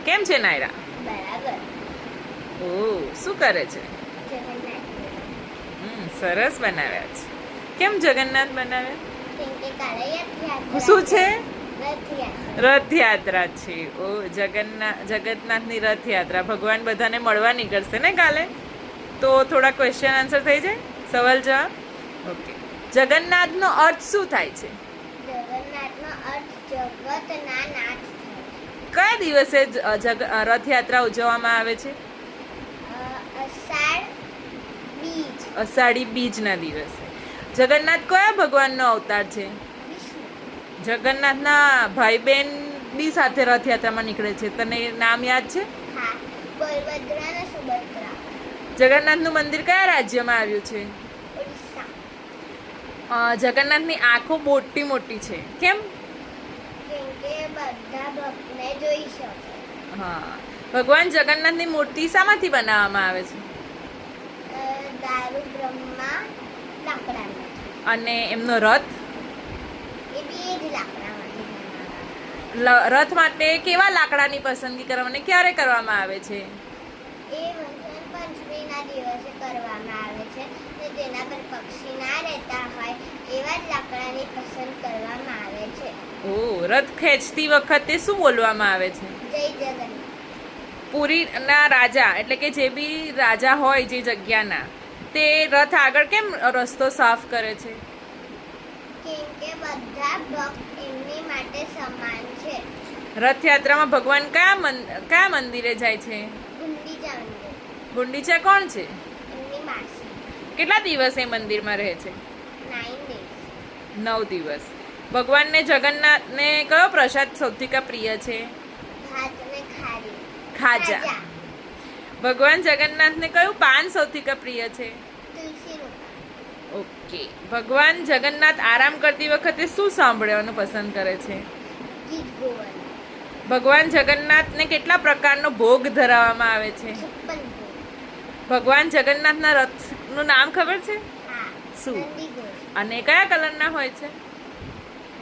કેમ છે નાયરા? બરાબર. ઓ શું કરે છે? જગન્નાથ સરસ બનાવ્યા છે. કેમ જગન્નાથ બનાવ્યા? કેમ કે કાલે યાત્રા શું છે? રથયાત્રા. રથયાત્રા છે. ઓ જગન્નાથની રથયાત્રા. ભગવાન બધાને મળવા નીકળશે ને કાલે, તો થોડા ક્વેશ્ચન આન્સર થઈ જાય, સવાલ જવાબ. ઓકે, જગન્નાથનો અર્થ શું થાય છે? જગન્નાથનો અર્થ જગતના નાથ થાય. કયા દિવસે રથયાત્રા ઉજવવામાં આવે છે? અષાઢ બીજ. અષાઢી બીજના દિવસે. જગન્નાથ કયા ભગવાનનો અવતાર છે? વિષ્ણુ. જગન્નાથના ભાઈ બહેન બી સાથે રથયાત્રામાં નીકળે છે, તને નામ યાદ છે? હા, બલભદ્ર અને સુભદ્રા. જગન્નાથનું મંદિર કયા રાજ્યમાં આવ્યું છે? ઓડિશા. જગન્નાથની આંખો મોટી મોટી છે, કેમ? કેમ કે બધા ભક્તને જોઈ શકે. હા, ભગવાન જગન્નાથની મૂર્તિ શામાંથી બનાવવામાં આવે છે? દારૂ બ્રહ્મા લાકડાનો. અને એમનો રથ? એ બી એ જ લાકડામાંથી બનાવવામાં. રથ માટે કેવા લાકડાની પસંદગી કરવાની ક્યારે કરવામાં આવે છે? એ વસંત પંચમીના દિવસે કરવામાં આવે છે ને જેના પર પક્ષી ના રહેતા હોય એવા જ લાકડાની પસંદ કરવામાં આવે છે. ઓ, રથ ખેંચતી વખતે શું બોલવામાં આવે છે? જય જગન્નાથ. પુરીના રાજા, એટલે કે જે બી રાજા હોય જે જગ્યાના, તે રથ આગળ કેમ રસ્તો સાફ કરે છે? કેમ કે બધા ભક્ત એમની માટે સમાન છે. રથયાત્રામાં ભગવાન કયા મંદિરે જાય છે? ગુંડીચા મંદિર. ગુંડીચા કોણ છે? એમની માસી. કેટલા દિવસ એ મંદિરમાં રહે છે? 9 days. 9 દિવસ. ભગવાનને જગન્નાથને કયો પ્રસાદ સૌથી પ્રિય છે? ભાત અને ખારી. ખાજા. ભગવાન જગન્નાથને કયું પાન સૌથી પ્રિય છે? તુલસીનું. ઓકે. ભગવાન જગન્નાથ આરામ કરતી વખતે શું સાંભળવાનું પસંદ કરે છે? ગીત ગોવન. ભગવાન જગન્નાથને કેટલા પ્રકારનો ભોગ ધરાવવામાં આવે છે? 56 ભોગ. ભગવાન જગન્નાથના રથનું નામ ખબર છે? હા. શું? નંદીઘોષ. અને કયા કલરના હોય છે?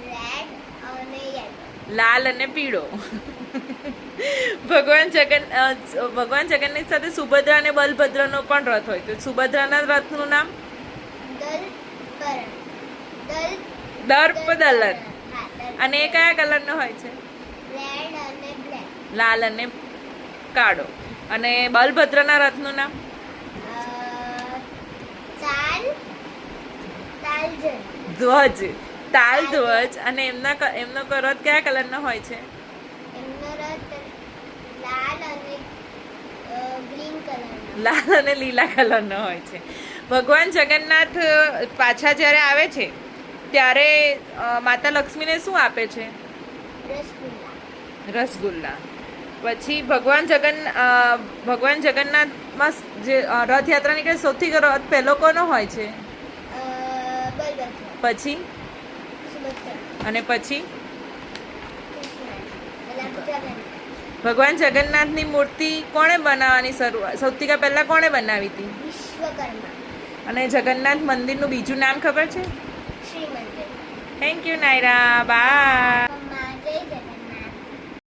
રેડ અને યેલો. લાલ અને પીળો. ભગવાન જગન્નાથ સાથે સુભદ્રા અને બલભદ્રનો પણ રથ હોય, તો સુભદ્રાના રથનું નામ? દર્પદલન. અને એ કયા કલરનો હોય છે? રેડ અને બ્લેક. લાલ અને કાળો. અને બલભદ્રના રથનું નામ? ધ્વજ. તાલ ધ્વજ. અને એમનો રથ કયા કલરનો હોય છે? એમનો રથ લાલ અને ગ્રીન કલરનો. લાલ અને લીલા કલરનો હોય છે. ભગવાન જગન્નાથ પાછા જ્યારે આવે છે ત્યારે માતા લક્ષ્મીને શું આપે છે? રસગુલ્લા. રસગુલ્લા. પછી ભગવાન જગન્નાથમાં જે રથયાત્રા નીકળે સૌથી રથ પહેલો કોનો હોય છે? બલભદ્ર. પછી? સુભદ્રા. અને પછી? કૃષ્ણ. ભગવાન જગન્નાથની મૂર્તિ કોણે બનાવવાની સૌથી પહેલા કોણે બનાવી હતી? વિશ્વકર્મા. અને જગન્નાથ મંદિરનું બીજું નામ ખબર છે? શ્રી મંદિર. Thank you Naira. બાય.